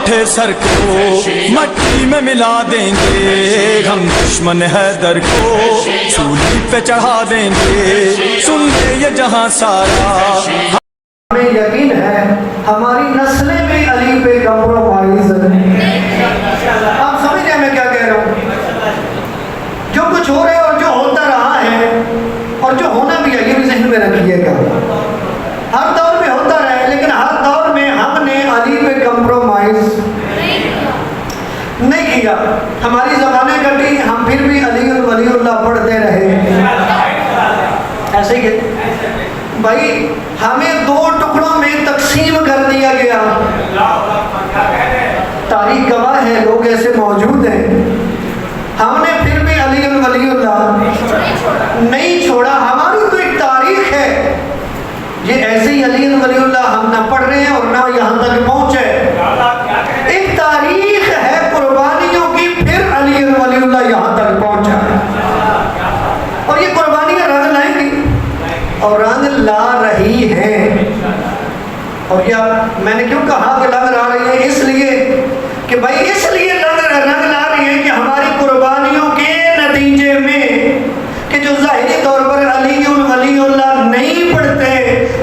اٹھے سر کو مٹی میں ملا دیں گے، ہم دشمن حیدر کو سولی پہ چڑھا دیں گے، سن لے یہ جہاں سارا۔ ہمیں یقین ہے ہماری نسلیں بھی علی پہ کمپرومائز آپ سمجھ رہے ہیں میں کیا کہہ رہا ہوں؟ جو کچھ ہو رہا ہے اور جو ہوتا رہا ہے اور جو ہونا بھی ہے، یہ بھی ذہن میں رکھیے گا، ہر دور میں ہوتا رہا ہے، لیکن ہر دور میں ہم نے علی پہ کمپرومائز نہیں کیا۔ ہماری زبانیں کٹی، ہم پھر بھی علی ولی اللہ پڑھتے رہے، ایسے ہی کہ بھائی ہمیں دو ٹکڑوں میں تقسیم کر دیا گیا، تاریخ گواہ ہے، لوگ ایسے موجود ہیں، ہم نے پھر بھی علی ولی اللہ نہیں چھوڑا۔ ہماری تو ایک تاریخ ہے، یہ ایسے ہی علی ولی اللہ ہم نہ پڑھ رہے ہیں اور نہ یہاں تک پہنچے، ایک تاریخ ہے قربانیوں کی، پھر علی ولی اللہ یہاں تک پہنچا، اور یہ قربانیاں رنگ لائیں گی اور رنگ لا رہی ہیں۔ اور کیا میں نے کیوں کہا کہ رنگ لا رہی ہے؟ اس لیے کہ بھائی اس لیے رنگ لا رہی ہے کہ ہماری قربانیوں کے نتیجے میں کہ جو ظاہری طور پر علی ولی اللہ نہیں پڑھتے،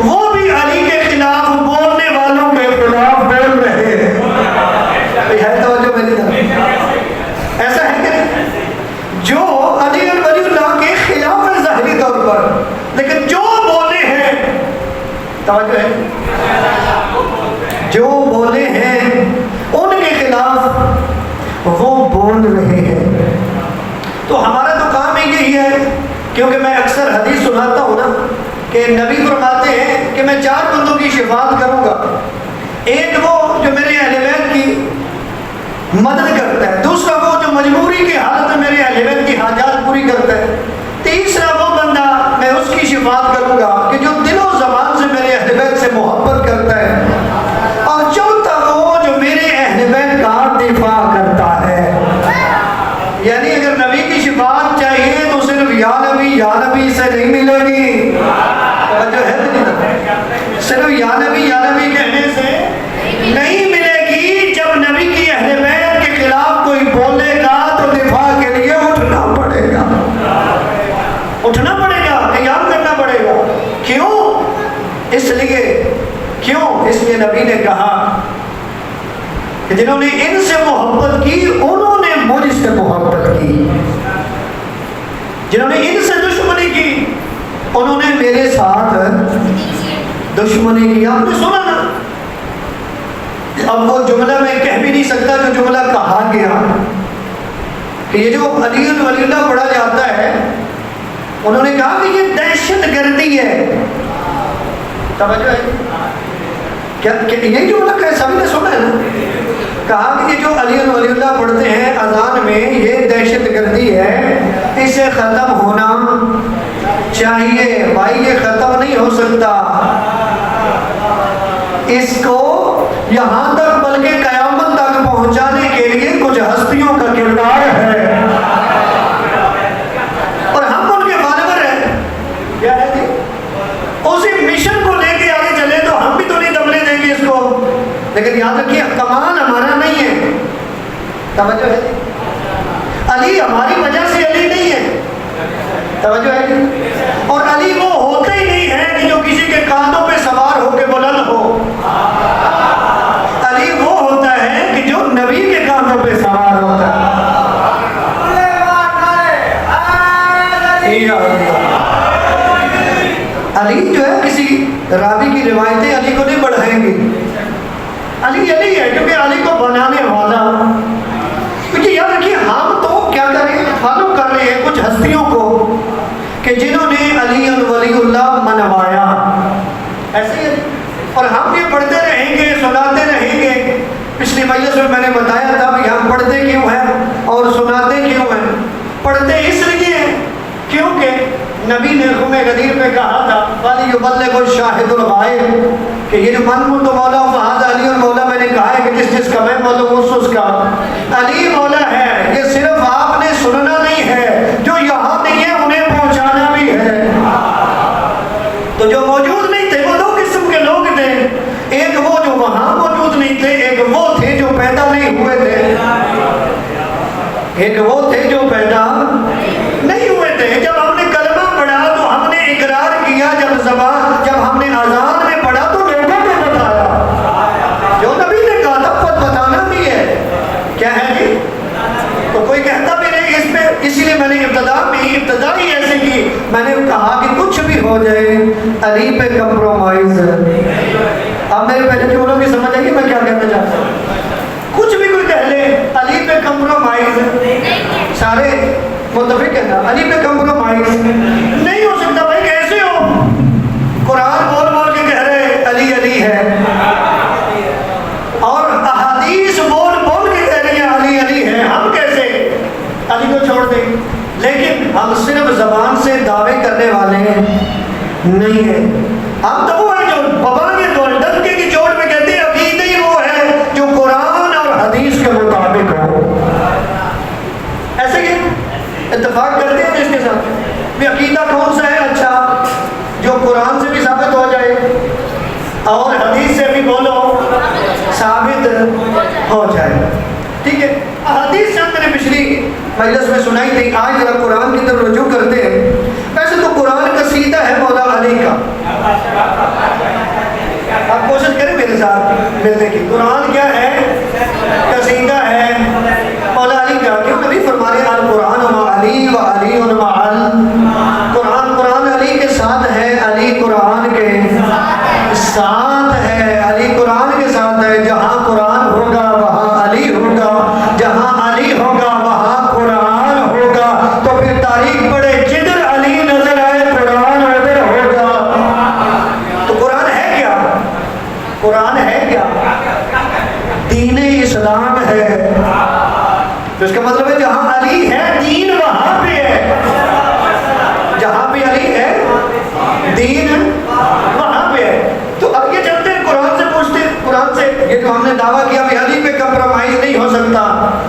وہ بھی علی کے خلاف بولنے والوں کے خلاف بول رہے ہیں۔ ہے توجہ میری طرف؟ ایسا ہے کہ جو علی ولی اللہ کے خلاف ہے ظاہری طور پر، لیکن جو بولے ہیں، توجہ ہے، جو بولے ہیں ان کے خلاف وہ بول رہے ہیں۔ تو ہمارا تو کام ہی یہی ہے، کیونکہ میں اکثر حدیث سناتا ہوں نا کہ نبی فرماتے ہیں کہ میں 4 بندوں کی شفاعت کروں گا، ایک وہ جو میرے اہل بیت کی مدد کرتا ہے، دوسرا وہ جو مجبوری کی حالت میں میرے اہل بیت کی حاجات پوری کرتا ہے، تیسرا وہ بندہ میں اس کی شفاعت کروں گا کہ جو دل و زبان سے میرے اہل بیت سے محبت کرتا ہے، اور چوتھا وہ جو میرے اہل بیت کا دفاع کرتا ہے۔ یعنی اگر نبی کی شفاعت چاہیے تو صرف یا نبی سے نہیں ملے گی، جو ہے صرف یا نبی کہنے سے نہیں ملے گی۔ جب نبی کی اہل بیت کے خلاف کوئی بولے گا تو دفاع کے لیے اٹھنا پڑے گا، قیام کرنا پڑے گا۔ کیوں؟ اس لیے نبی نے کہا کہ جنہوں نے ان سے محبت کی انہوں نے مجھ سے محبت کی، جنہوں نے ان سے دشمنی کی انہوں نے میرے ساتھ دشمنی کی۔ آپ نے سنا نا، اب وہ جملہ میں کہہ بھی نہیں سکتا جو جملہ کہا گیا کہ یہ جو علی ولی اللہ پڑھا جاتا ہے، انہوں نے کہا کہ یہ دہشت گردی ہے۔ توجہ ہے کیا؟ یہی جملہ کیسا بھی نے سنا ہے نا، کہا کہ یہ جو علی ولی اللہ پڑھتے ہیں اذان میں، یہ دہشت گردی ہے، اسے ختم ہونا چاہیے۔ بھائی یہ ختم نہیں ہو سکتا، اس کو یہاں تک بلکہ قیامت تک پہنچانے کے لیے کچھ ہستیوں کا کردار ہے، اور ہم ان کے فالوور ہیں۔ کیا ہے جی؟ اسی مشن کو لے کے آگے چلے تو ہم بھی تو نہیں دبلے دیں گے اس کو، لیکن یاد رکھیے کمال ہمارا نہیں ہے۔ توجہ ہے جی؟ علی ہماری وجہ سے علی نہیں ہے، توجہ ہے جی؟ اور علی وہ ہوتے ہی نہیں ہے کہ جو کسی کے کاندھوں پہ سوار ہو کے بلند ہو، علی وہ ہوتا ہے کہ جو نبی کے کاندھوں پہ سوار ہوتا ہے۔ علی جو ہے کسی راوی کی روایتیں علی کو نہیں بڑھائیں گی، علی ہے کیونکہ علی کو بنانے والا، کیونکہ یاد رکھیے ہم تو کیا کریں، فالو کر رہے ہیں کچھ ہستیوں کو کہ جنہوں نے علی ولی اللہ منوایا، ایسے ہی، اور ہم یہ پڑھتے رہیں گے، سناتے رہیں گے۔ پچھلی مجلس میں نے بتایا تھا کہ ہم پڑھتے کیوں ہیں اور سناتے کیوں ہیں۔ پڑھتے اس لیے کیونکہ نبی نے خم غدیر پہ کہا تھا وَلِيُبَلِّغُ الشَّاهِدُ الْغَائِبُ، کہ یہ جو من کو تو مولا فہذا علی مولا، میں نے کہا ہے کہ جس کا میں مولا اس کا علی مولا ہے۔ یہ صرف آپ نے سننا نہیں ہے، جو یہاں نہیں ہے انہیں پہنچانا بھی ہے۔ تو جو موجود نہیں تھے وہ 2 قسم کے لوگ تھے، ایک وہ جو وہاں موجود نہیں تھے، ایک وہ تھے جو پیدا نہیں ہوئے تھے، ایک وہ تھے جو پیدا نہیں ہوئے تھے۔ جب ہم نے کلمہ پڑھا تو ہم نے اقرار کیا، جب ہم نے اذان میں پڑھا تو لوگوں کو بتایا، جو نبی نے کہا تھا خود بتانا بھی ہے۔ کیا ہے جی؟ تو کوئی کہتا بھی نہیں اس پہ، اسی لیے میں نے ابتدا ہی ایسے کی، میں نے کہا کہ کچھ بھی ہو جائے علی پہ کمپرومائز۔ اب میرے پہلے جملوں کی سمجھ آئی کہ میں کیا کہنا چاہتا ہوں؟ کچھ بھی کوئی کہہ لے علی پہ کمپرومائز، سارے متفق ہے نا، علی پہ کمپرومائز نہیں ہو سکتا۔ بھائی کیسے ہو؟ قرآن بول بول کے کہہ رہے علی علی ہے، اور احادیث بول بول کے کہہ رہی ہیں علی علی ہے، ہم کیسے علی کو چھوڑ دیں؟ لیکن ہم صرف زبان سے دعوے کرنے والے نہیں ہیں، ہم تو وہ ہیں جو ببانے دو ڈنکے کی چوٹ میں کہتے ہیں عقیدہ ہی وہ ہے جو قرآن اور حدیث کے مطابق ہو۔ ایسے کہ اتفاق کرتے ہیں اس کے ساتھ بھی عقیدہ کون سا ہے؟ اچھا جو قرآن سے بھی ثابت ہو جائے اور حدیث سے بھی بولو ثابت ہو جائے، ٹھیک ہے۔ حدیث سے میں نے پچھلی مجلس میں سنائی تھی، آج ذرا قرآن کی طرف رجوع کرتے ہیں۔ ویسے تو قرآن قصیدہ ہے مولا علی کا، آپ کوشش کریں میرے ساتھ ملنے کی۔ قرآن کیا ہے؟ قصیدہ ہے مولا علی کا، کیوں نبی فرما رہے ہیں القرآن مع علی و علی مع قرآن علی کے ساتھ ہے، علی قرآن کے ساتھ ہے، علی قرآن کے ساتھ ہے۔ جہاں قرآن ہوگا وہاں علی ہوگا، جہاں علی ہوگا وہاں قرآن ہوگا۔ تو پھر تاریخ پڑھے جدھر علی نظر آئے قرآن ادھر ہوگا۔ تو قرآن ہے کیا؟ قرآن ہے کیا؟ دین اسلام ہے۔ تو اس کا مطلب ہے جہاں علی ہے دین وہاں پہ ہے، جہاں بھی علی ہے دین وہاں پہ ہے۔ تو اب یہ چلتے ہیں قرآن سے پوچھتے ہیں، قرآن سے یہ جو ہم نے دعویٰ کیا کہ علی پہ کمپرومائز نہیں ہو سکتا،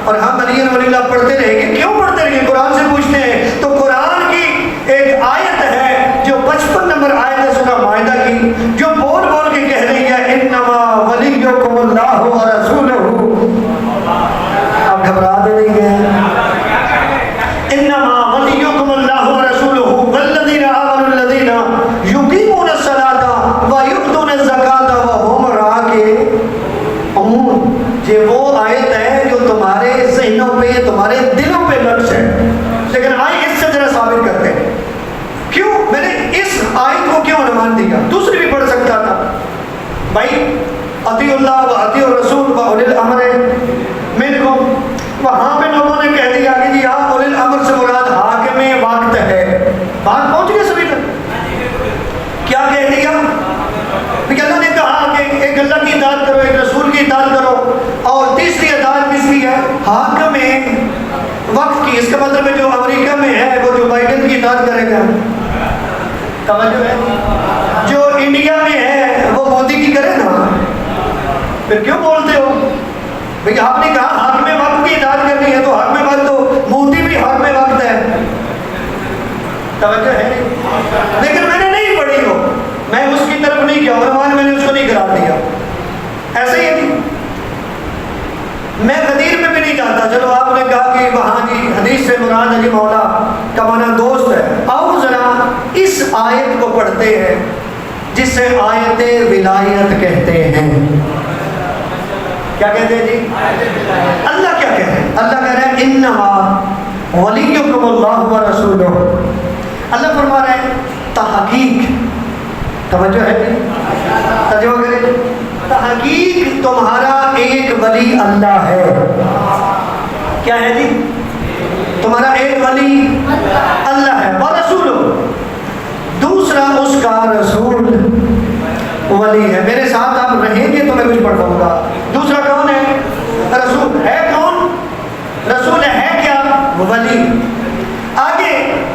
اور ہم علی ولی اللہ پڑھتے رہیں گے، کیوں پڑھتے رہیں گے؟ قرآن سے پوچھتے ہیں۔ تو قرآن کی ایک آیت ہے جو 55 نمبر آیت ہے سورہ مائدہ کی، جو بول بول کے کہہ رہی ہے انما ولیکم اللہ ورسولہ۔ آپ گھبرا دے نہیں گئے؟ انما ولیکم اللہ ورسولہ والذین آمنوا الذین یقیمون الصلاۃ ویؤتون الزکاۃ وہم راکعون۔ یہ وہ آیت ہے جو تمہارے ذہنوں پہ، تمہارے دلوں پہ نقش ہے، لیکن آئے اس سے ذرا ثابت کرتے ہیں۔ کیوں میں نے اس آیت کو کیوں عنوان دیا؟ دوسری بھی پڑھ سکتا تھا بھائی، اطیعوا اللہ و اطیعوا الرسول و اولی الامر منکم۔ وہاں پہ لوگوں نے کہہ دیا کہ جی آپ اولی الامر سے مراد حاکم وقت ہے، بات پہنچ گئی سبھی تک۔ کیا کہہ دیا؟ کہ اللہ نے کہا کہ ایک اللہ کی اطاعت کرو، ایک رسول کی اطاعت کرو، اور تیسری اطاعت کس کی ہے؟ حاکم وقت کی۔ اس کا مطلب ہے جو امریکہ میں ہے وہ جو بائیڈن کی اطاعت کرے گا، توجہ ہے، جو انڈیا میں ہے وہ مودی کی کرے نا۔ پھر کیوں بولتے ہو؟ بھئی آپ نے کہا حاکم وقت کی اطاعت کرنی ہے، تو حاکم وقت تو مودی بھی حاکم وقت ہے، توجہ ہے۔ لیکن میں نے نہیں پڑھی ہو، میں اس کی طرف نہیں گیا، عنوان میں نے اس کو نہیں قرار دیا، ایسے ہی نہیں۔ میں غدیر میں بھی نہیں جاتا، چلو آپ نے کہا کہ وہاں جی حدیث سے مراد ہے جی مولا کا معنی دوست ہے۔ آؤ ذرا اس آیت کو پڑھتے ہیں جسے آیت ولایت کہتے ہیں۔ کیا کہتے ہیں جی؟ اللہ کیا کہہ رہے ہیں؟ اللہ کہہ رہے ہیں انما ولیکم اللہ ورسولہ۔ اللہ فرما رہے ہیں تحقیق، توجہ ہے جی، ترجمہ کریں، تحقیق تمہارا ایک ولی اللہ ہے۔ کیا ہے جی؟ تمہارا ایک ولی اللہ ہے، ورسولہ، دوسرا اس کا رسول ولی ہے۔ میرے ساتھ آپ رہیں گے تو میں کچھ پڑھاؤں گا۔ دوسرا کون ہے؟ رسول ہے۔ کون رسول ہے؟ کیا؟ ولی۔ آگے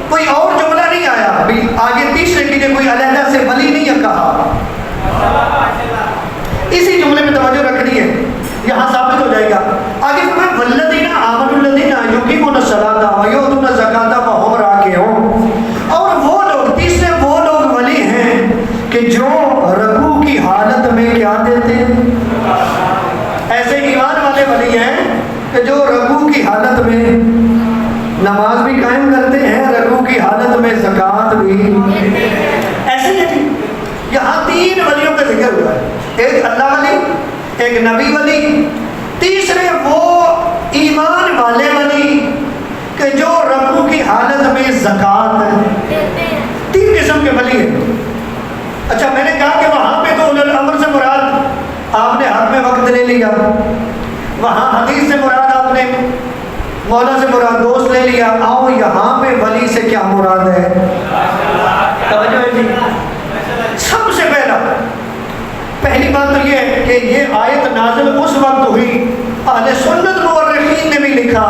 کوئی اور جملہ نہیں آیا، ابھی آگے تیسرے کی نے کوئی علیحدہ سے ولی نہیں کہا، اسی جملے میں توجہ رکھنی ہے، یہاں ثابت ہو جائے گا۔ آگے فرمایا والذین آمنوا الذین یقیمون الصلاۃ ویؤتون الزکاۃ وہم راکعون۔ اور وہ لوگ، تیسرے وہ لوگ ولی ہیں کہ جو رکوع کی حالت میں کیا دیتے ہیں؟ ایسے ولی ہیں کہ جو رکوع کی حالت میں نماز بھی قائم کرتے ہیں، رکوع کی حالت میں زکوٰۃ بھی ایسے ہی۔ یہاں 3 ولیوں کا ذکر ہوا ہے، ایک اللہ ولی، ایک نبی ولی، تیسرے وہ ایمان والے ولی کہ جو رکوع کی حالت میں زکوٰۃ 3 قسم کے ولی ہیں۔ اچھا میں نے کہا کہ وہاں پہ تو اولو الامر سے مراد آپ نے حق میں وقت لے لیا، وہاں حدیث سے مراد آپ نے مولا سے مراد دوست لے لیا، آؤ یہاں پہ ولی سے کیا مراد ہے؟ توجہ ہے جی؟ سب سے پہلی بات تو یہ ہے کہ یہ آیت نازل اس وقت ہوئی، اہل سنت مورخین نے بھی لکھا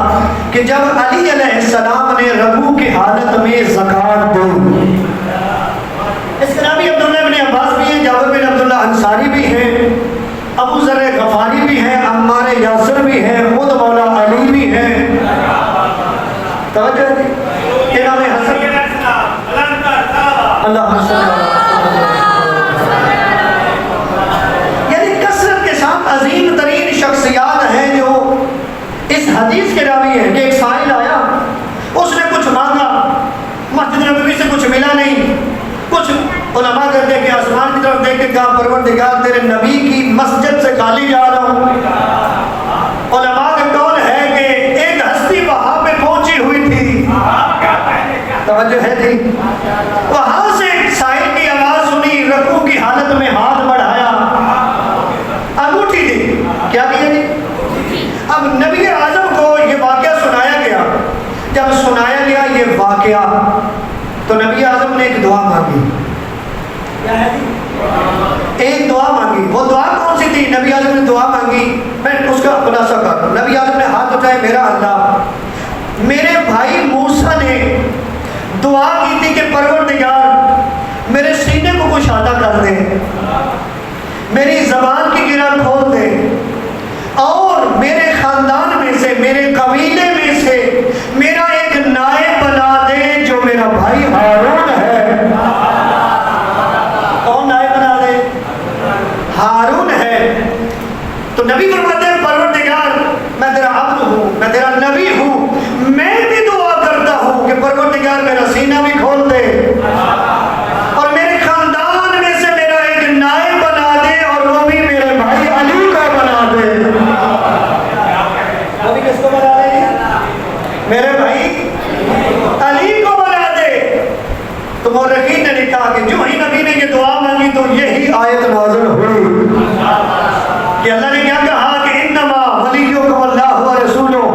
کہ جب علی علیہ السلام نے رکوع کی حالت میں زکوٰۃ دی۔ اس کے نام بھی عبداللہ بن عباس بھی ہیں، جابر بن عبداللہ انصاری بھی ہیں، ابو ذر غفاری بھی ہیں، عمار یاسر بھی ہیں، خود مولا علی بھی ہیں۔ توجہ ہے کہ نام حسن اللہ یعنی کثرت کے ساتھ عظیم ترین شخصیات ہیں جو اس حدیث کے راوی ہیں کہ ایک سائل آیا، اس نے کچھ مانگا، مسجد نبوی سے کچھ ملا نہیں، کچھ علماء کہتے ہیں کہ آسمان کی طرف دیکھ کے کہا پروردگار تیرے نبی کی مسجد سے خالی جا رہا ہوں۔ علماء کا قول ہے کہ ایک ہستی وہاں پہ پہنچی ہوئی تھی، توجہ ہے تھی، وہاں سے سائل کی آواز سنی، رکوع کی حالت میں ہاتھ بڑھایا، انگوٹھی دی، کیا کیا جی؟ اب نبی اعظم کو یہ واقعہ سنایا گیا، جب سنایا گیا یہ واقعہ تو نبی اعظم نے ایک دعا مانگی، کیا ہے جی؟ ایک دعا مانگی۔ وہ دعا کون سی تھی؟ نبی اعظم نے دعا مانگی، میں اس کا خلاصہ کر رہا ہوں۔ نبی اعظم نے ہاتھ اٹھائے، میرا اللہ، میرے بھائی موسیٰ نے دعا کی تھی کہ پروردگار میرے سینے کو کشادہ کر دے، میری زبان کی گرہ کھول دے، اور میرے خاندان میں سے، میرے قبیلے میں سے میرا ایک نائب بنا دے جو میرا بھائی ہارون ہے۔ کون نائب بنا دے؟ ہارون ہے۔ تو نبی فرماتے ہیں پروردگار میں تیرا عبد ہوں، میں تیرا نبی ہوں، میں بھی دعا کرتا ہوں کہ پروردگار میرا سینہ بھی کھول دے اور میرے خاندان میں سے میرا ایک نائب بنا دے، اور وہ بھی میرے بھائی علی کو بنا دے۔ وہ بھی کس کو بنا دے؟ میرے بھائی علی کو بنا دے۔ تو مورخین نے لکھا کہ جو ہی نبی نے یہ دعا مانگی تو یہی آیت نازل ہوئی کہ اللہ نے کیا کہا کہ انما ولیکم اللہ ورسولہ،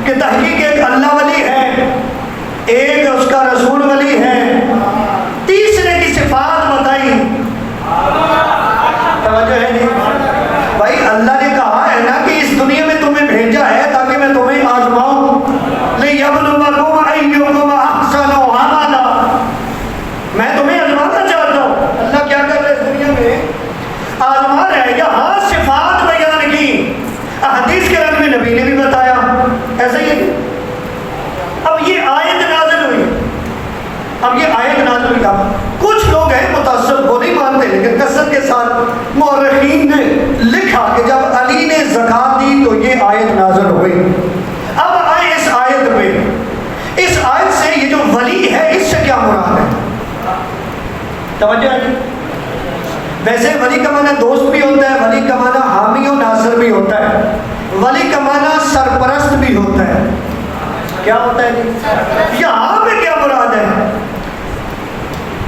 کہ تحقیق ایک اللہ ولی ہے، ایک اس کا رسول ولی ہے، تیسرے کی صفات بتائی۔ توجہ ہے جی؟ بھائی اللہ نے کہا ہے نا کہ اس دنیا میں تمہیں بھیجا ہے تاکہ میں تمہیں آزماؤں، لِیَبْلُوَکُمْ أَیُّکُمْ أَحْسَنُ عَمَلًا، میں تمہیں آزمانا چاہتا ہوں۔ اللہ کیا کر رہا ہے اس دنیا میں؟ آزما رہا ہے۔ یہاں صفات بیان کی، حدیث کے رنگ میں نبی نے بھی بتایا، ایسا ہی ہے۔ اب یہ آیت نازل ہوئی، اب یہ آیت نازل ہوئی، کچھ لوگ ہیں متعصب، وہ نہیں مانتے، لیکن کثرت کے ساتھ مورخین نے لکھا کہ جب علی نے زکوٰۃ دی تو یہ آیت نازل ہوئی۔ اب آئے اس آیت پہ، اس آیت سے یہ جو ولی ہے اس سے کیا مراد ہے؟ توجہ ہے؟ ویسے ولی کا معنی دوست بھی ہوتا ہے، ولی کا معنی حامی و ناصر بھی ہوتا ہے، ولی کا معنی سرپرست بھی ہوتا ہے۔ کیا ہوتا ہے جی؟ یہاں پہ کیا مراد ہے؟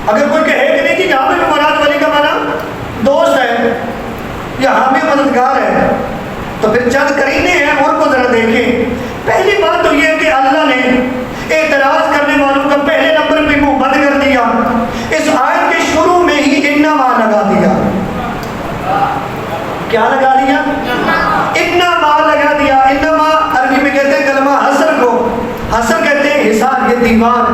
اگر کوئی کہے کہ نہیں جی یہاں پہ مراد ولی کا معنی دوست ہے یا حامی مددگار ہے، تو پھر چند کرینے ہیں ان کو ذرا دیکھیں۔ پہلی بات تو یہ کہ اللہ نے اعتراض کرنے والوں کا پہلے نمبر پہ منہ بند کر دیا، اس آیت کے شروع میں ہی انما لگا دیا۔ کیا لگا دیا؟ انما لگا دیا۔ انما عربی میں کہتے ہیں کلمہ حصر کو، حصر کہتے ہیں حصار، یہ دیوار،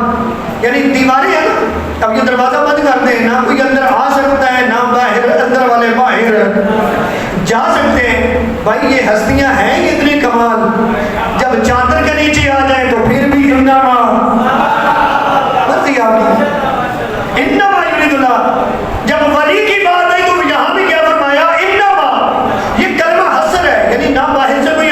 یعنی دیواریں ہیں نا، اب یہ دروازہ بند کرتے ہیں، نہ کوئی اندر آ سکتا ہے نہ باہر، اندر والے باہر جا سکتے ہیں۔ بھائی یہ ہستیاں ہیں یہ اتنی کمال، جب چادر کے نیچے آ جائیں تو پھر بھی انما مرضی آپ کی، انما یرید اللہ۔ جب ولی کی بات آئی تو یہاں بھی کیا فرمایا؟ انما، یہ کلمہ حصر ہے، یعنی نہ باہر سے کوئی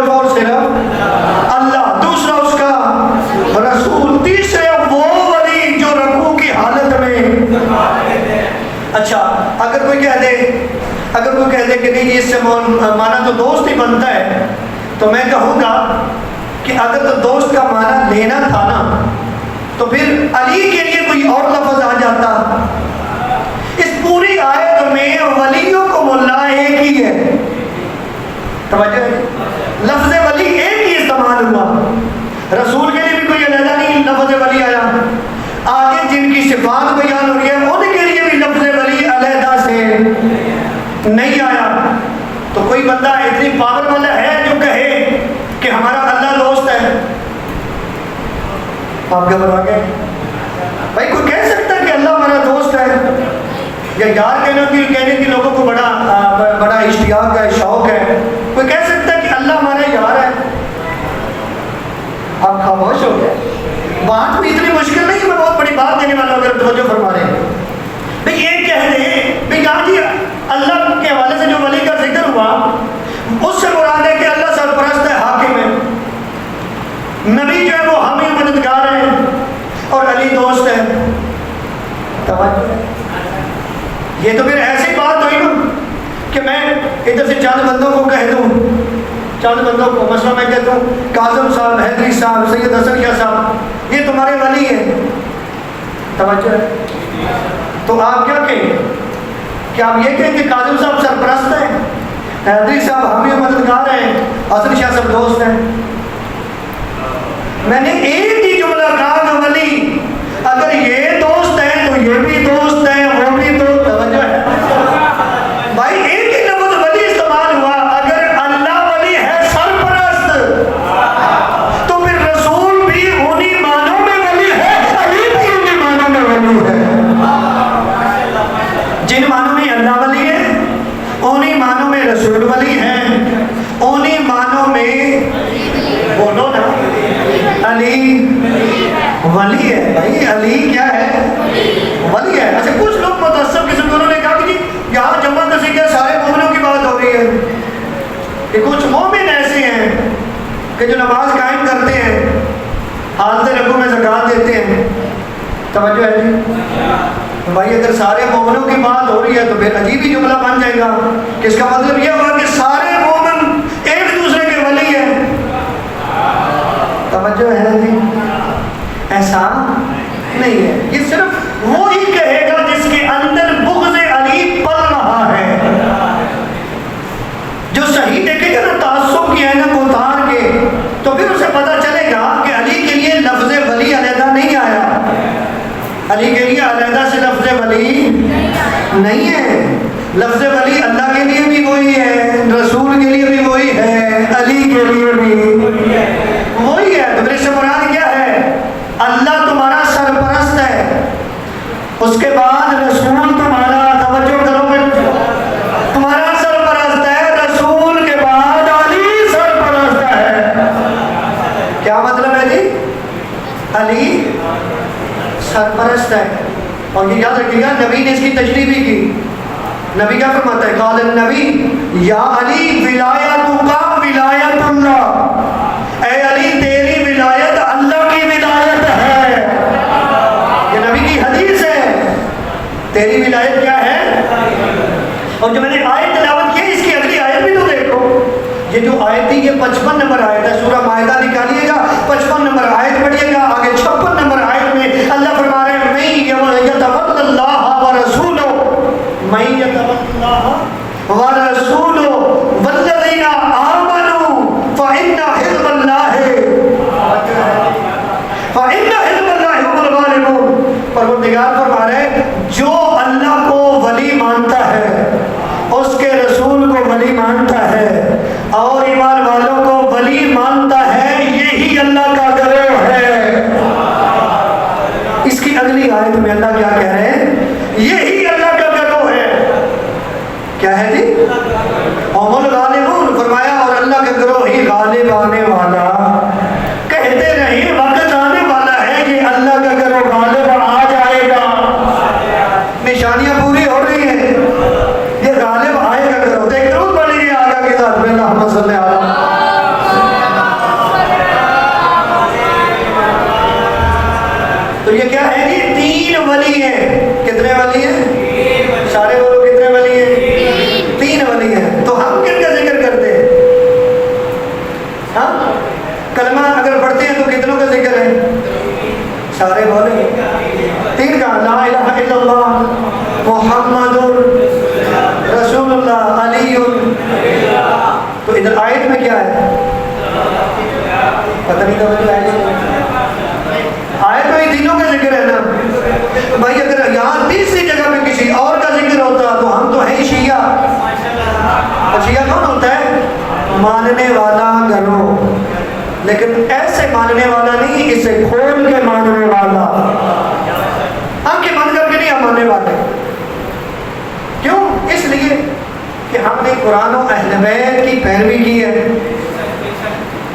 صرف اور صرف اللہ، دوسرا اس کا رسول، تیسرے وہ ولی جو رکوع کی حالت میں۔ اچھا اگر کوئی کہہ دے کہ نہیں اس سے مانا تو دوست ہی بنتا ہے، تو میں کہوں گا کہ اگر تو دوست کا معنی لینا تھا نا تو پھر علی کے لیے کوئی اور لفظ آ جاتا۔ اس پوری آیت میں ولیوں کو ملا ایک ہی ہے، توجہ ہے، لفظ ولی ایک ہی استعمال ہوا، رسول کے لیے بھی کوئی علیحدہ نہیں لفظ ولی آیا، آگے جن کی صفات بیان ہو رہی ہے ان کے لیے بھی لفظ ولی علیحدہ سے نہیں آیا۔ تو کوئی بندہ اتنی پاور والا ہے جو کہے کہ ہمارا اللہ دوست ہے؟ آپ گھبرا گئے؟ بھائی کوئی کہہ سکتا ہے کہ اللہ ہمارا دوست ہے؟ یا یار کہنے کی لوگوں کو بڑا اشتیاق ہے، شوق ہے، کوئی کہہ سکتا ہے کہ اللہ ہمارا یار ہے؟ آپ خاموش ہو گئے۔ بات بھی اتنی مشکل نہیں، میں بہت بڑی بات دینے والا ہوں اگر توجہ فرما رہے ہیں۔ بھئی یہ کہہ دیں بھئی کہاں جی اللہ کے حوالے سے جو ولی کا ذکر ہوا اس سے مراد ہے کہ اللہ سرپرست ہے، حاکم ہے، نبی جو ہے وہ حامی مددگار ہے اور علی دوست ہے۔ توجہ ہے، یہ تو پھر ایسی بات ہوئی نا کہ میں ادھر سے چند بندوں کو کہہ دوں، چند بندوں کو، مثلا میں کہتا ہوں کاظم صاحب، حیدری صاحب، سید حسن شاہ صاحب یہ تمہارے ولی ہیں، توجہ ہے، تو آپ کیا کہیں؟ کیا آپ یہ کہیں کہ کاظم صاحب سرپرست ہیں، حیدری صاحب حامی مددگار ہیں، حسن شاہ صاحب دوست ہیں؟ میں نے ایک ہی جملہ کہا کہ ولی اگر یہ دوست ہے تو یہ بھی دوست ہے، وہ بھی دوست۔ توجہ ہے بھائی، ایک ہی لفظ ولی استعمال ہوا، اگر اللہ ولی ہے سرپرست تو پھر رسول بھی انہی معنوں میں ولی ہے، علی بھی انہی معنوں میں ولی ہے۔ جن معنوں میں اللہ ولی ہے انہی معنوں میں رسول ولی ہے، انہی معنوں میں بولو نا علی ولی ہے۔ بھائی علی کیا ہے؟ ولی ہے۔ اچھا کچھ لوگ متعصب قسم کے انہوں نے کہا کہ جی یہاں جمع کسی کے سارے مومنوں کی بات ہو رہی ہے، کہ کچھ مومن ایسے ہیں کہ جو نماز قائم کرتے ہیں، حالت رکوع میں زکوٰۃ دیتے ہیں۔ توجہ ہے جی؟ بھائی اگر سارے مومنوں کی بات ہو رہی ہے تو پھر عجیب ہی جملہ بن جائے گا کہ اس کا مطلب یہ ہوا کہ سارے مومن ایک دوسرے کے ولی ہیں۔ توجہ ہے جی؟ ایسا نہیں ہے، یہ صرف وہی کہے گا جس کے اندر بغض علی پل رہا ہے، جو صحیح دیکھے گا نا تعصب کی عینک اتار کے، تو پھر اسے پتہ چلے گا کہ علی کے لیے لفظ ولی علیحدہ نہیں آیا، علی کے لیے علیحدہ سے لفظ ولی نہیں ہے۔ لفظ ولی اللہ کے لیے بھی وہی ہے، رسول کے لیے بھی وہی ہے، علی کے لیے بھی وہی ہے۔ تو میرے سے مراد کیا ہے؟ اللہ تمہارا سرپرست ہے، اس کے بعد رسول تمہارا، توجہ کرو میں، تمہارا سرپرست ہے، رسول کے بعد علی سرپرست ہے۔ کیا مطلب ہے جی؟ علی سرپرست ہے۔ اور یہ یاد رکھیے گا نبی نے اس کی تشریح بھی کی، نبی کیا فرماتا ہے؟ قال النبی یا علی ولایتک ولایت اللہ، اے علی تیری ولایت اللہ کی ولایت ہے۔ یہ نبی کی حدیث ہے، تیری ولایت کیا ہے؟ اور جو میں نے آیت تلاوت کی اس کی اگلی آیت بھی تو دیکھو، یہ جو آیت تھی یہ 55 نمبر آیت ہے، سورہ مائدہ نکالیے گا 55 نمبر آیت پڑھیے گا، آگے 56 نمبر آیت میں اللہ فرما رہے ہیں من یتول اللہ ورسولہ، من یتول اللہ ورسولہ والذین آمنوا فإن حزب اللہ هم الغالبون۔ پروردگار فرما رہے ہیں جو اللہ کو ولی مانتا ہے، اس کے رسول کو ولی مانتا ہے، اور ایمان والوں کو ولی مانتا ہے، یہی اللہ کا گروہ ہے۔ اس کی اگلی آیت میں اللہ کیا کہہ رہے ہیں؟ یہی اللہ کا گروہ ہے۔ کیا ہے جی؟ هم الغالبون، فرمایا اور اللہ کا گروہ ہی غالب آنے والا یہ کیا ہے جی؟ 3 ولی ہیں. کتنے ولی ہیں؟ سارے بولو کتنے ولی ہیں؟ 3 ولی ہیں. تو ہم کن کا ذکر کرتے ہیں؟ ہاں کلمہ اگر پڑھتے ہیں تو کتنوں کا ذکر ہے؟ سارے بولیں 3 کا. لا الہ الا اللہ محمد رسول اللہ علی. تو ادھر آیت میں کیا ہے؟ پتہ نہیں تھا. آیت میں تینوں کا ذکر ہے نا بھائی. اگر یہاں تیسری جگہ پہ کسی اور کا ذکر ہوتا تو ہم تو ہیں شیعہ. شیعہ کون ہوتا ہے؟ ماننے والا گروہ. لیکن ایسے ماننے والا نہیں، اسے کھول کے ماننے والا. آنکھیں بند کر کے نہیں ہم ماننے والے. کیوں؟ اس لیے کہ ہم نے قرآن و اہل بیت کی پیروی کی ہے،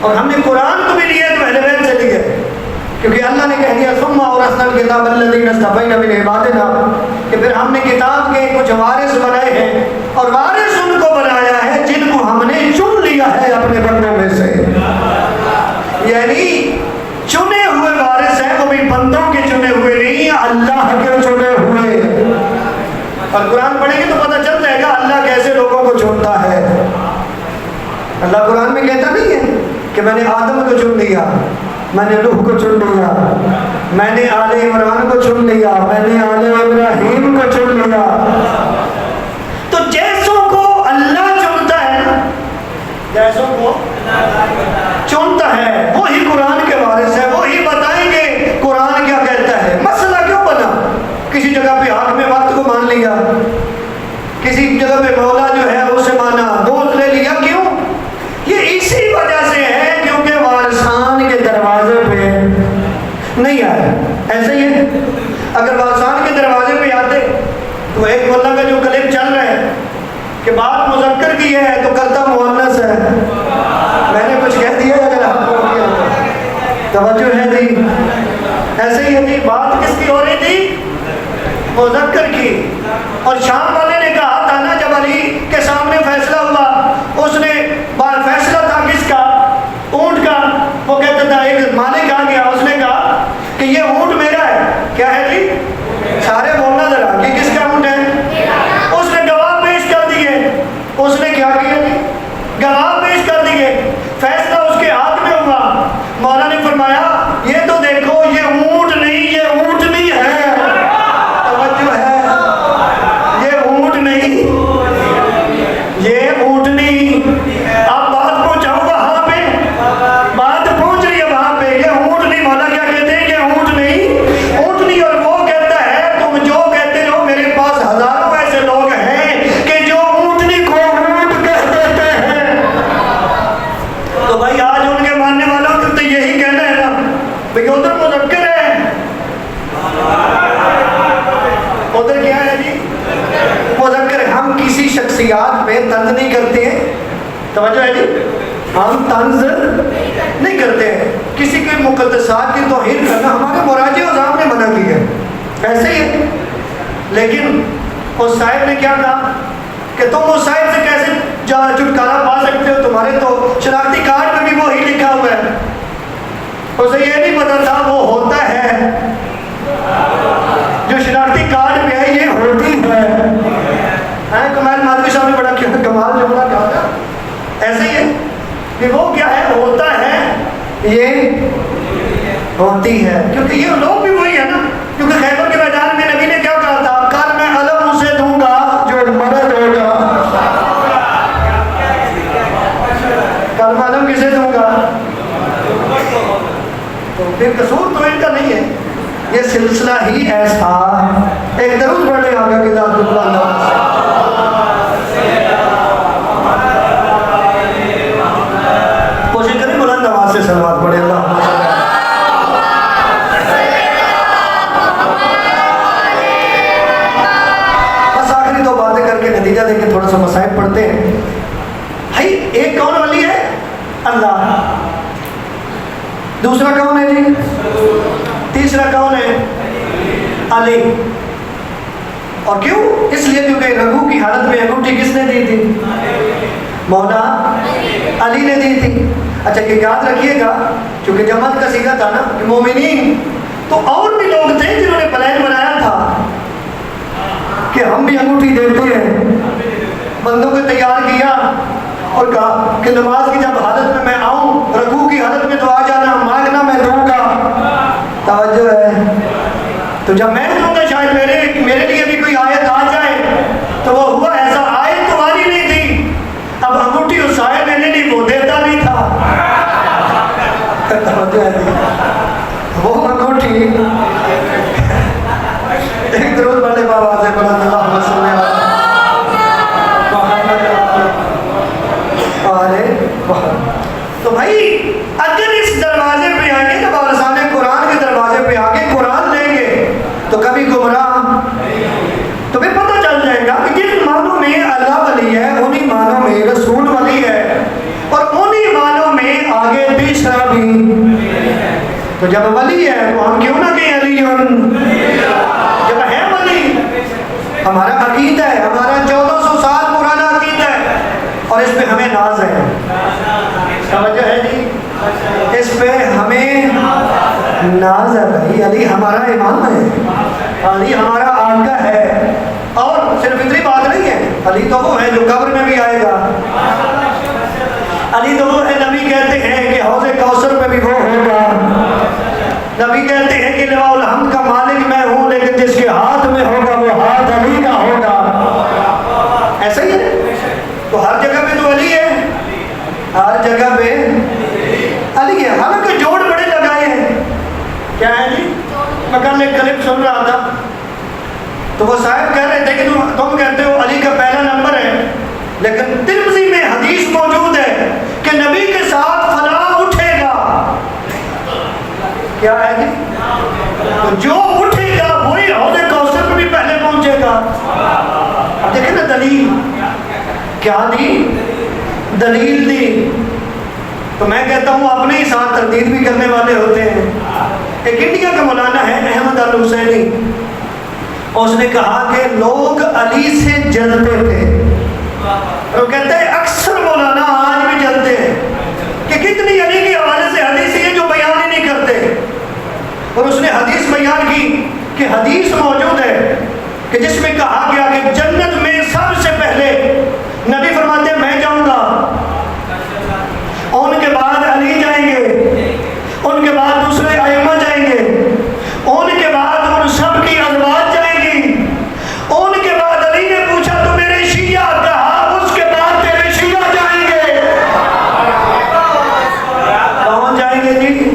اور ہم نے قرآن کو بھی لیا تو اہل بیت سے لیا، کیونکہ اللہ نے کہہ دیا ثم اورثنا الکتاب الذین اصطفینا من عبادنا، کہ پھر ہم نے کتاب کے کچھ وارث بنائے ہیں، اور وارث ان کو بنایا ہے جن کو ہم نے چن لیا ہے اپنے بندوں میں سے. یعنی چنے ہوئے وارث ہیں، وہ بھی بندوں کے چنے ہوئے نہیں، اللہ کے چنے ہوئے. اور قرآن پڑھیں گے تو پتہ چل جائے گا اللہ کیسے لوگوں کو چنتا ہے. اللہ قرآن میں کہتا نہیں ہے کہ میں نے آدم کو چن لیا، میں نے نوح کو چن لیا، میں نے آل عمران کو چن لیا، میں نے آل ابراہیم کو چن لیا. تو جیسوں کو اللہ چنتا ہے نا، جیسوں کو چنتا ہے وہی قرآن کے وارث ہے، وہی بتائیں گے قرآن کیا کہتا ہے. مسئلہ کیوں بنا؟ کسی جگہ پہ حاکم وقت کو مان لیا، کسی جگہ پہ مولا جو ہے اسے مانا، دوست لے لیا. کیوں؟ یہ اسی وجہ سے ہے کیونکہ وارثان کے دروازے پہ نہیں آئے. ایسے ہی ہے، اگر وارثان کے دروازے پہ آتے تو ایک مولا کا جو کلپ چل رہا ہے کہ بات مذکر کی ہے تو کرتا مؤنث ہے. میں نے کچھ کہہ دیا اگر آپ کو توجہ ہے جی؟ ایسے ہی ہے جی. بات کس کی ہو رہی تھی؟ مذکر کی. اور شام والے نے کہا تھا نا جب علی کے سامنے فیصلہ ہوا، اس نے فیصلہ تھا کس کا؟ اونٹ کا. وہ کہتا تھا ایک مالک آ گیا، اس نے کہا کہ یہ اونٹ میرا ہے. کیا ہے جی؟ سارے بولنا ذرا کہ کس کا اونٹ ہے؟ اس نے گواہ پیش کر دیے. اس نے کیا کیا جی؟ گواہ پیش کر دیے. فیصلہ اس کے ہاتھ میں ہوا. مولا نے فرمایا یہ تو دیکھو یہ اونٹ نہیں، یہ اونٹنی ہے. توجہ ہے، یہ اونٹ نہیں، یہ اونٹنی. اب بات پہنچاؤ وہاں پہ، بات پہنچ رہی ہے وہاں پہ. یہ اونٹ نہیں. مولا کیا کہتے ہیں؟ یہ اونٹ نہیں، اونٹنی. اور وہ کہتا ہے تم جو کہتے ہو، میرے پاس ہزاروں ایسے لوگ ہیں کہ جو اونٹنی کو اونٹ کہہ دیتے ہیں. تو بھائی آج ان کے ماننے والوں کو تو یہی کہنا ہے نا بھئی ادھر مذکر ہے، ادھر کیا ہے جی؟ مذکر. ہم کسی شخصیات پہ طنز نہیں کرتے ہیں. توجہ ہے جی؟ ہم طنز نہیں کرتے ہیں. کسی کے مقدسات کی توہین کرنا ہمارے مراجع اعظام نے منع کی ہے. ایسے ہی ہے. لیکن اس صاحب نے کیا کہا کہ تم اس صاحب سے کیسے چھٹکارا پا سکتے ہو؟ تمہارے تو شناختی کارڈ میں بھی وہی لکھا ہوا ہے. اسے یہ نہیں پتا تھا وہ ہوتا ہے جو شناختی کارڈ پہ ہے، یہ ہوتی ہے. کمال مادوی صاحب نے بڑا کمال جملہ کہا تھا. ایسے ہی ہے کہ وہ کیا ہے؟ ہوتا ہے، یہ ہوتی ہے. کیونکہ یہ لوگ بھی وہی ہے نا. کیونکہ خیبر کے میدان میں نبی نے کیا کہا تھا؟ کل میں علم اسے دوں گا جو مرد ہوگا. کل میں علم کسے دوں گا؟ تو پھر قصور تو ان کا نہیں ہے، یہ سلسلہ ہی ایسا. ایک درود پڑھنے آگا کہ ذات اللہ کوشش کریں بلند آواز سے صلوات پڑھے. اللہ بس آخری دو باتیں کر کے نتیجہ دے کے تھوڑا سا مسائل پڑھتے ہیں. بھائی ایک کون ولی ہے؟ اللہ. دوسرا کون ہے جی؟ تیسرا کون ہے؟ علی. اور کیوں؟ اس لیے کیونکہ رگو کی حالت میں انگوٹھی کس نے دی تھی؟ مولا علی نے دی تھی. اچھا یہ یاد رکھیے گا، چونکہ جماعت کا صیغہ تھا نا کہ مومنین تو اور بھی لوگ تھے جنہوں نے پلان بنایا تھا کہ ہم بھی انگوٹھی دیتے ہیں، بندوں کو تیار کیا اور کہا کہ نماز کی جب حالت میں آؤں، رکوع کی حالت میں تو آ جانا، مانگنا میں دوں گا۔ توجہ ہے؟ تو جب میں دوں گا شاید میرے لیے بھی کوئی آیت آ جائے، تو وہ ہوا ایسا، آیت تمہاری نہیں تھی، اب انگوٹھی اس صاحب میں نے نہیں، وہ دیتا نہیں تھا۔ توجہ ہے؟ وہ انگوٹھی ایک درود بڑے بابا سے بلند اللہ وسلم تو بھائی اگر اس دروازے پہ آ کے جب آپ سامنے قرآن کے دروازے پہ آ کے قرآن لیں گے تو کبھی گمراہ، تو پھر پتہ چل جائے گا کہ جن معنوں میں اللہ ولی ہے انہی معنوں میں رسول ولی ہے، اور انہی معنوں میں آگے تیسرا بھی۔ تو جب ولی ہے تو ہم کیوں نہ کہیں علی، جب ہے ولی، ہمارا عقیدہ ہے، ہمارا 1400 سال پرانا عقیدہ ہے، اور اس پہ ہمیں ناز ہے۔ سمجھا ہے جی؟ اس پہ ہمیں ناز ہے بھائی، علی ہمارا امام ہے، علی ہمارا آقا ہے۔ اور صرف اتنی بات نہیں ہے، علی تو وہ ہے جو قبر میں بھی آئے گا، علی تو وہ ہے، نبی کہتے ہیں کہ حوض کوثر پہ بھی وہ ہوگا، نبی کہتے ہیں کہ لواء الحمد کا مالک میں ہوں، لیکن جس کے ہاتھ میں ہوگا وہ ہاتھ علی کا ہوگا۔ ایسا ہی ہے، تو ہر جگہ پہ تو علی ہے، ہر جگہ پہ علی ہے۔ حالانکہ جوڑ بڑے لگائے ہیں، کیا ہے جی؟ میں کل ایک کلپ سن رہا تھا، تو وہ صاحب کہہ رہے تھے کہ تم کہتے ہو علی کا پہلا نمبر ہے، لیکن ترمذی میں حدیث موجود ہے کہ نبی کے ساتھ فلاں اٹھے گا۔ کیا ہے جی؟ تو جو اٹھے گا وہی حوض کوثر میں بھی پہلے پہنچے گا۔ اب دیکھیں نا دلیل کیا دی، دلیل دی۔ تو میں کہتا ہوں اپنے ہی ساتھ تردید بھی کرنے والے ہوتے ہیں۔ ایک انڈیا کا مولانا ہے احمد الحسینی، اس نے کہا کہ لوگ علی سے جلتے تھے، اور وہ کہتے ہیں اکثر مولانا آج بھی جلتے ہیں کہ کتنی علی کے حوالے سے حدیث ہے جو بیان ہی نہیں کرتے۔ اور اس نے حدیث بیان کی کہ حدیث موجود ہے کہ جس میں کہا گیا کہ جنت میں سب سے پہلے نبی فرماتے ہیں میں جاؤں گا، ان کے بعد علی جائیں گے، ان کے بعد دوسرے ائمہ جائیں گے، ان کے بعد ان سب کی ازواج جائیں گی، ان کے بعد علی نے پوچھا تو میرے شیعہ، کہا اس کے بعد تیرے شیعہ جائیں گے۔ کون جائیں گے جی؟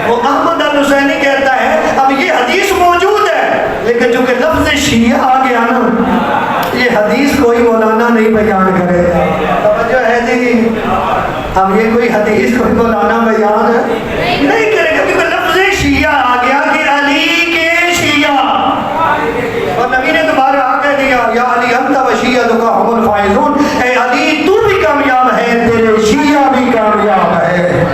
وہ احمد الحسینی کہتا ہے اب یہ حدیث موجود ہے، لیکن چونکہ لفظ شیعہ آ گیا نا، یہ حدیث کوئی مولانا نہیں بیان کرے گا۔ توجہ ہے جی؟ اب یہ کوئی حدیث کوئی مولانا بیان نہیں کرے گا، کیونکہ لفظ شیعہ آ گیا کہ علی کے شیعہ، اور نبی نے دوبارہ آ کہہ دیا یا علی انت و شیعتک هم الفائزون، اے علی تو بھی کامیاب ہے، تیرے شیعہ بھی کامیاب ہے۔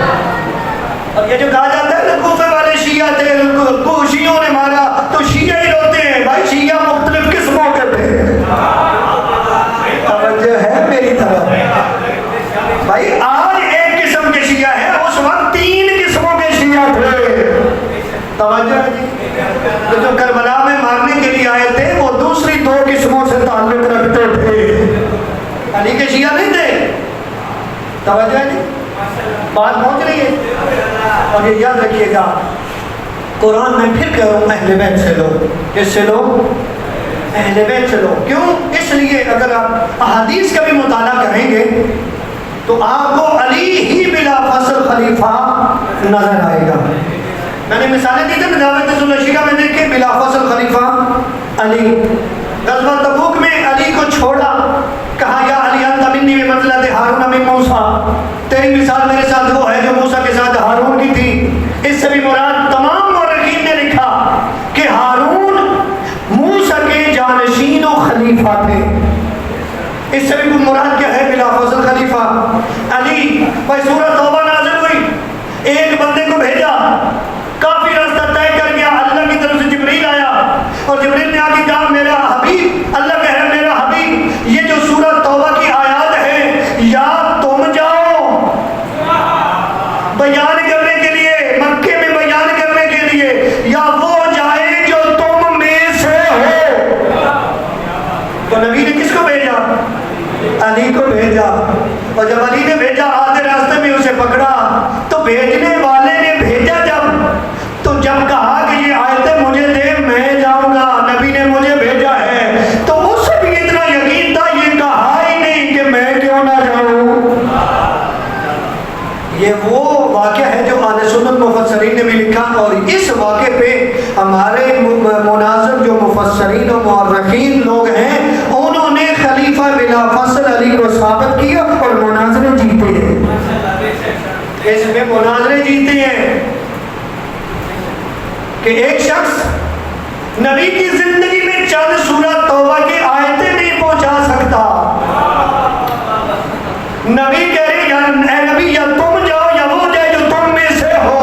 اور یہ جو کہا جاتا ہے نا کوفے والے شیعہ تھے، کو شیعوں نے مارا تو شیعہ ہی روتے ہیں، بھائی شیعہ مختلف قسموں کے تھے۔ توجہ ہے میری طرف؟ بھائی آج ایک قسم کے شیعہ ہیں، اس وقت 3 قسموں کے شیعہ تھے۔ توجہ ہے جی؟ تو جو کربلا میں مارنے کے لیے آئے تھے وہ دوسری 2 قسموں سے تعلق رکھتے تھے، علی کے شیعہ نہیں تھے۔ توجہ ہے جی؟ بات پہنچ رہی ہے؟ اور یہ یاد رکھیے گا، قرآن میں پھر کہہ رہا ہوں اہل بیت سے لو، کس سے لو؟ اہل بیت سے لو۔ کیوں؟ اس لیے اگر آپ احادیث کا بھی مطالعہ کریں گے تو آپ کو علی ہی بلا فصل خلیفہ نظر آئے گا۔ میں نے مثالیں دی تھی دعوت ذوالشیرہ میں، دیکھیں بلا فصل خلیفہ علی۔ غزوہ تبوک میں علی کو چھوڑا، کہا یا علی انت منی بمنزلۃ ہارون من موسیٰ، تیری مثال میرے ساتھ وہ ہے جو موسیٰ کے ساتھ ہارون کی تھی۔ اس سے بھی مراد تمام مورخین نے لکھا کہ ہارون موسیٰ کے جانشین و خلیفہ تھے۔ اس سے بھی مراد کیا ہے؟ بلا فصل خلیفہ علی۔ بھائی سورہ توبہ نازل ہوئی، ایک بندے کو بھیجا، کافی راستہ طے کر گیا، اللہ کی طرف سے جبریل آیا، اور جبریل نے آ کے کہا میرا حبیب، اللہ کہہ رہا ہے میرا حبیب یہ جو سورہ توبہ کی آیات ہے یا تم جاؤ بھیجنے والے نے بھیجا تو جب کہا کہ یہ آیتیں مجھے دے میں جاؤں گا، نبی نے مجھے بھیجا ہے، تو اسے بھی اتنا یقین تھا، یہ کہا ہی نہیں کہ میں کیوں نہ جاؤں۔ یہ وہ واقعہ ہے جو اہل سنت مفسرین نے بھی لکھا، اور اس واقعے پہ ہمارے مناظر جو مفسرین و مورخین لوگ ہیں انہوں نے خلیفہ بلا فصل علی کو ثابت کیا اور مناظرے جیتے ہیں، اس میں مناظرے جیتے ہیں کہ ایک شخص نبی کی زندگی میں چند سورۃ توبہ کی آیتیں نہیں پہنچا سکتا، نبی کہہ رہے اے نبی یا تم جاؤ یا وہ جائے جو تم میں سے ہو،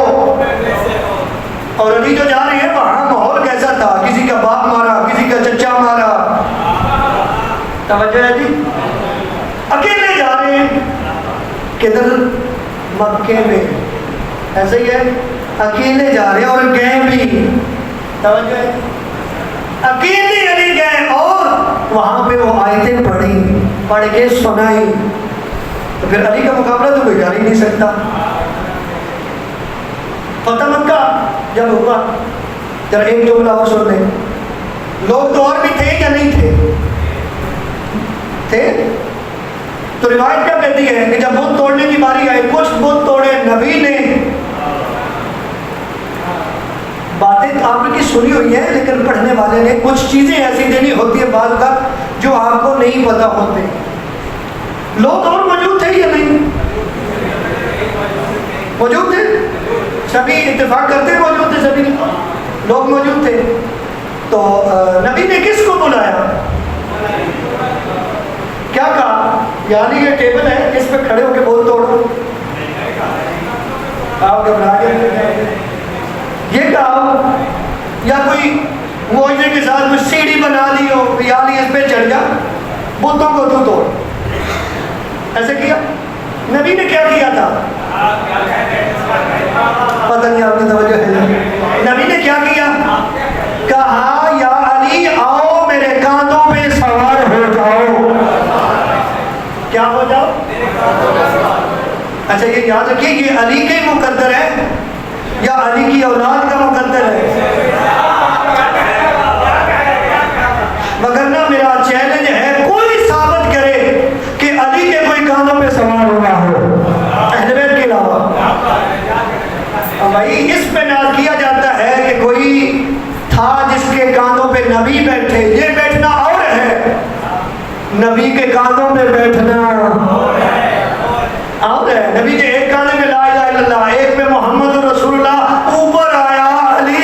اور علی جو جا رہے ہیں وہاں ماحول کیسا تھا، کسی کا باپ مارا، کسی کا چچا مارا، توجہ ہے جی، اکیلے جا رہے ہیں کدھر، مکے میں، ایسا ہی ہے، اکیلے جا رہے ہیں اور گئے بھی، توجہ ہے، اکیلے علی گئے اور وہاں پہ وہ آیتیں پڑھ کے سنائی، تو پھر علی کا مقابلہ تو کوئی کر ہی نہیں سکتا۔ فتح مکہ جب ہوا، ذرا ایک جملہ اور سن لیں، لوگ تو اور بھی تھے یا نہیں تھے؟ تو روایت کیا کہتی ہے کہ جب بت توڑنے کی باری آئی، کچھ بت توڑے، نبی نے باتیں آپ نے کی سنی ہوئی ہے، لیکن پڑھنے والے نے کچھ چیزیں ایسی دینی ہوتی ہے بعض کا جو آپ کو نہیں پتا ہوتے۔ لوگ اور موجود تھے یا نہیں موجود تھے؟ سبھی اتفاق کرتے موجود تھے، سبھی لوگ موجود تھے، تو نبی نے کس کو بلایا، کیا کہا، یعنی یہ ٹیبل ہے اس پہ کھڑے ہو کے بول توڑو، آپ گھبرا کے یہ کہا، یا کوئی معجزے کے ساتھ کوئی سیڑھی بنا دی ہو، یعنی اس پہ چڑھ جا، بتوں کو تو توڑ، ایسے کیا؟ نبی نے کیا کیا تھا؟ پتہ نہیں آپ کی توجہ ہے، نبی نے کیا کیا؟ کہا یا علی آؤ میرے کاندھوں پہ سوار ہو جاؤ، کیا ہو جاؤ؟ اچھا یہ یاد رکھیے، یہ علی کے مقدر ہے یا علی کی اولاد کا مقدر ہے؟ مگر نہ میرا چیلنج ہے، کوئی ثابت کرے کہ علی کے کوئی کاندھوں پہ سوار ہوا ہو اہل بیت کے علاوہ۔ بھائی اس پہ ناز کیا جاتا ہے کہ کوئی تھا جس کے کاندھوں پہ نبی بیٹھے، یہ بیٹھنا اور ہے، نبی کے کاندھوں پہ بیٹھنا اور ہے۔ نبی کے ایک کاندھے میں لا الہ الا اللہ، ایک پہ محمد رسول اللہ، اوپر آیا علی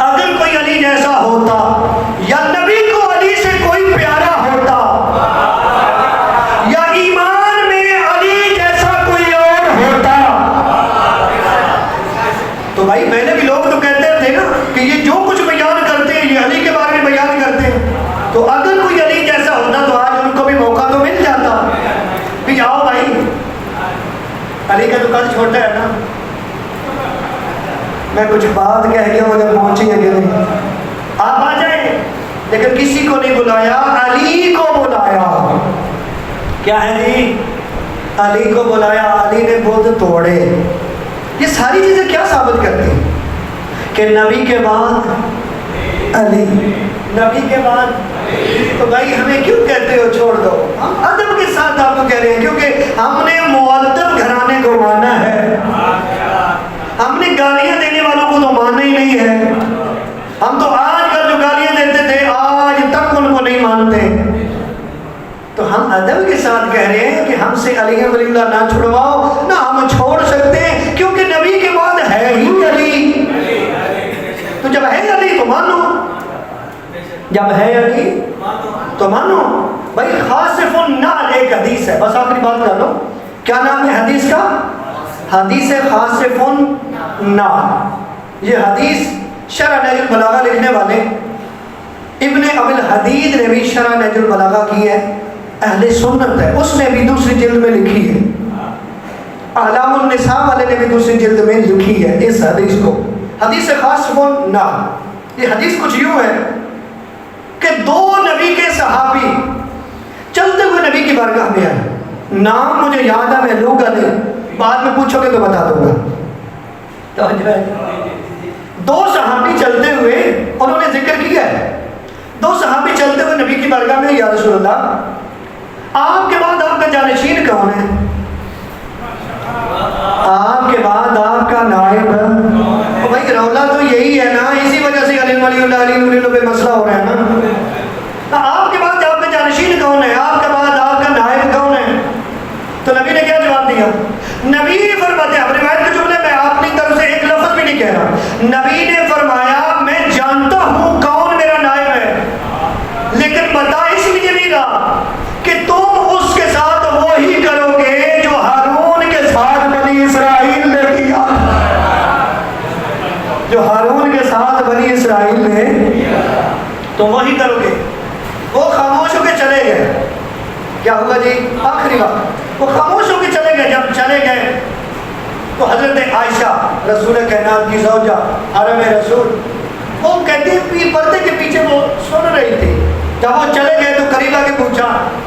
اگر کوئی علی جیسا ہوتا یا نبی کو علی سے کوئی پیارا ہوتا یا ایمان میں علی جیسا کوئی اور ہوتا، تو بھائی میں نے بھی لوگ تو کہتے تھے نا کہ یہ جو کچھ بیان کرتے ہیں یہ علی کے بارے میں بیان کرتے ہیں، تو اگر کوئی علی جیسا ہوتا تو آج ان کو بھی موقع تو مل جاتا کہ جاؤ بھائی، علی کا تو قد چھوٹا ہے نا، میں کچھ بات کہہ گیا مجھے پہنچی ہے کہ نہیں، آپ آ جائیں، لیکن کسی کو نہیں بلایا، علی کو بلایا، کیا ہے جی، علی کو بلایا، علی نے بت توڑے۔ یہ ساری چیزیں کیا ثابت کرتی ہیں کہ نبی کے بعد علی، نبی کے بعد، تو بھائی ہمیں کیوں کہتے ہو چھوڑ دو، ہم ادب کے ساتھ آپ کو کہہ رہے ہیں کیونکہ ہم نے مؤدب گھرانے کو مانا ہے، ہم نے گالیاں دینے والوں کو تو مانا ہی نہیں ہے، ہم تو آج کل جو گالیاں دیتے تھے آج تک ان کو نہیں مانتے، تو ہم ادب کے ساتھ کہہ رہے ہیں کہ ہم سے علی ولی اللہ نہ چھڑواؤ، نہ ہم چھوڑ سکتے ہیں کیونکہ نبی کے بعد ہے ہی علی، تو جب ہے علی تو مانو، جب ہے علی تو مانو۔ بھائی خاصف النعل ایک حدیث ہے، بس آخری بات کر لو، کیا نام ہے حدیث کا؟ حدیث خاصف النعل، یہ حدیث شرح نہج البلاغہ لکھنے والے ابن ابی الحدید نے بھی شرح نہج البلاغہ کی ہے، اہل سنت ہے، اس نے بھی دوسری جلد میں لکھی ہے، النساء والے نے بھی دوسری جلد میں لکھی ہے اس حدیث کو. حدیث خاص وہ نہ، یہ حدیث کچھ یوں ہے کہ دو نبی کے صحابی چلتے ہوئے نبی کی بارگاہ میں آئے. نام مجھے یاد ہے، میں لوں گا نہیں، بعد میں پوچھو گے تو بتا دوں گا. دو صحابی چلتے ہوئے انہوں نے ذکر کیا ہے. دو صحابی چلتے ہوئے نبی کی بارگاہ میں، یا رسول اللہ آپ کے بعد آپ کا جانشین کون ہے؟ آپ کے بعد آپ کا نائب. بھائی رولا تو یہی ہے نا، اسی وجہ سے علی ولی اللہ علی ولی اللہ پہ مسئلہ ہو رہا ہے نا. آپ کے بعد آپ کا جانشین کون ہے؟ آپ کے بعد آپ کا نائب کون ہے؟ تو نبی نے کیا جواب دیا؟ نبی فرماتے ہیں، روایت کے جملے میں اپنی طرف سے ایک لفظ بھی نہیں کہہ رہا، نبی نے فرمایا میں جانتا ہوں کون میرا نائب ہے، لیکن بتا اس لیے نہیں رہا کہ تم اس کے ساتھ وہی کرو گے جو ہارون کے ساتھ بنی اسرائیل نے کیا. جو ہارون کے ساتھ بنی اسرائیل نے، تو وہی کرو گے. وہ خاموش ہو کے چلے گئے. کیا ہوا جی؟ آخری بات، وہ خاموش ہو کے چلے گئے. جب چلے گئے تو حضرت عائشہ رسول کائنات کی زوجہ حرم رسول، وہ کہتے ہیں پردے کے پیچھے وہ سن رہی تھی. جب وہ چلے گئے تو قریب آ کے پوچھا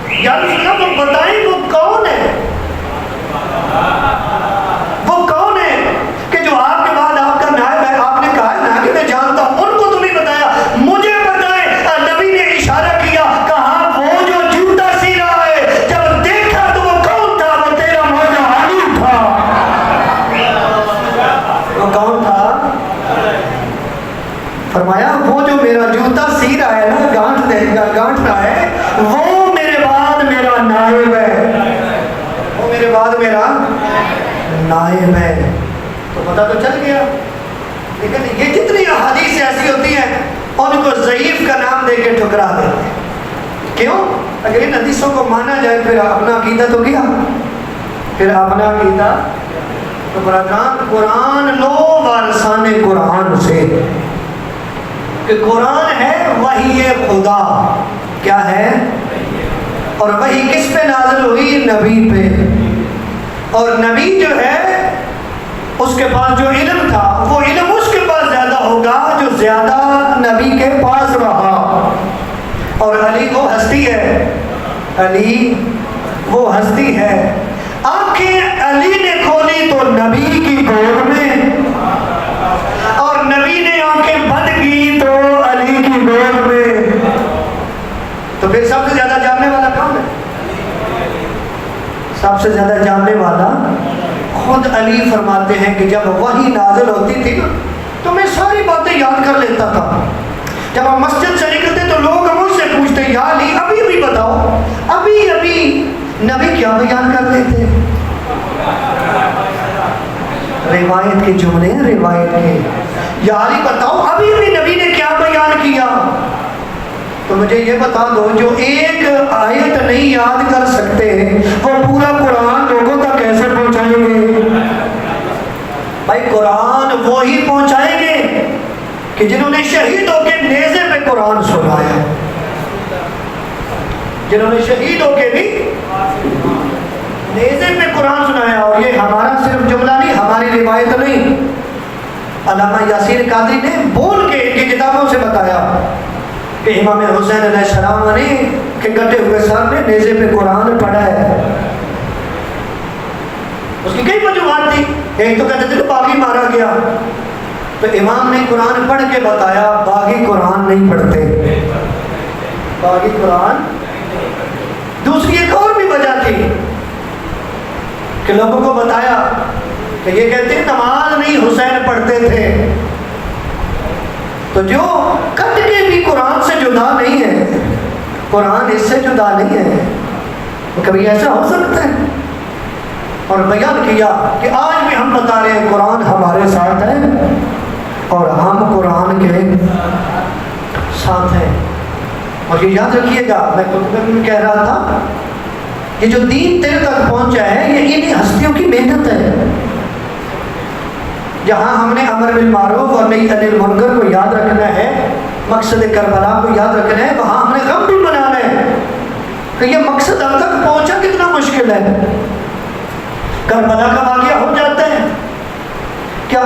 یا رسول اللہ وہ بتائیں وہ کون ہے؟ وہ کون ہے کہ جو آپ کے بعد آپ کا نائب ہے؟ آپ نے کہا ہے نا کہ میں جانتا ہوں. ان کو تو نہیں بتایا، مجھے بتائیں. نبی نے اشارہ کیا، کہا وہ جو جوتا سی رہا ہے. جب دیکھا تو وہ کون تھا؟ وہ تیرا مولا علی تھا. وہ کون تھا؟ فرمایا وہ جو میرا جوتا سی رہا ہے نا، گانٹ رہا ہے، وہ میرے بعد میرا نائب ہے. وہ میرے بعد میرا نائب ہے. تو پتہ تو چل گیا. لیکن یہ جتنی احادیث ایسی ہوتی ہیں ان کو ضعیف کا نام دے کے ٹھکرا دیتے ہیں. کیوں؟ اگر ان حدیثوں کو مانا جائے پھر اپنا عقیدہ تو کیا، پھر اپنا عقیدہ تو قرآن لو وارثان قرآن سے، کہ قرآن ہے وحی خدا. کیا ہے؟ اور وحی کس پہ نازل ہوئی؟ نبی پہ. اور نبی جو ہے اس کے پاس جو علم تھا وہ علم اس کے پاس زیادہ ہوگا جو زیادہ نبی کے پاس رہا. اور علی وہ ہستی ہے، علی وہ ہستی ہے. آنکھیں علی نے کھولی تو نبی کی گود میں، اور نبی نے آنکھیں بند کی تو علی کی گود میں. تو پھر سب سے زیادہ جاننے والا کون ہے؟ سب سے زیادہ جاننے والا خود علی فرماتے ہیں کہ جب وحی نازل ہوتی تھی نا تو میں ساری باتیں یاد کر لیتا تھا. جب ہم مسجد سے نکلتے تو لوگ مجھ سے پوچھتے یا علی ابھی بتاؤ، ابھی نبی کیا بیان کر لیتے؟ روایت کے جملے ہیں، روایت کے. یا علی بتاؤ ابھی نبی نے کیا بیان کیا؟ تو مجھے یہ بتا دو جو ایک آیت نہیں یاد کر سکتے وہ پورا قرآن لوگوں تک کیسے پہنچائیں گے؟ بھائی قرآن وہی پہنچائیں گے کہ جنہوں نے شہید ہو کے نیزے پہ قرآن سنایا، جنہوں نے شہید ہو کے بھی نیزے پہ قرآن سنایا. اور یہ ہمارا صرف جملہ نہیں، ہماری روایت نہیں. علامہ یاسین قادری نے بول کے ان کی کتابوں سے بتایا کہ امام حسین علیہ السلام نے کہ کٹے ہوئے سر میں نیزے پہ قرآن پڑھا ہے. اس کی کئی وجوہات تھی. ایک تو کہتے تھے باغی مارا گیا، تو امام نے قرآن پڑھ کے بتایا باغی قرآن نہیں پڑھتے، باغی قرآن. دوسری ایک اور بھی وجہ تھی کہ لوگوں کو بتایا کہ یہ کہتے ہیں نماز نہیں حسین پڑھتے تھے. تو جو کٹ کے بھی قرآن سے جدا نہیں ہے، قرآن اس سے جدا نہیں ہے، کبھی ایسا ہو سکتا ہے. اور بیان کیا کہ آج بھی ہم بتا رہے ہیں قرآن ہمارے ساتھ ہے اور ہم قرآن کے ساتھ ہیں. اور یہ یاد رکھیے گا، میں خطبے میں کہہ رہا تھا یہ جو دین تیرے تک پہنچا ہے یہ انہی ہستیوں کی محنت ہے. جہاں ہم نے امر بالمعروف اور نہی عن المنکر کو یاد رکھنا ہے، مقصد کربلا کو یاد رکھنا ہے، وہاں ہم نے غم بھی منانا ہے کہ یہ مقصد ہم تک پہنچا کتنا مشکل ہے. کربلا کا واقعہ ہو جاتا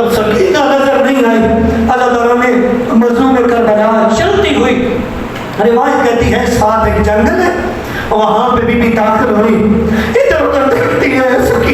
طرف سکینہ نظر نہیں آئی۔ اللہ تعالیٰ نے مظلوم کربلا چلتی ہوئی، روایت کہتی ہے ساتھ ایک جنگل ہے، وہاں پہ بی بی طاقت ہوئی ادھر ادھر دیکھتی ہے، سکینہ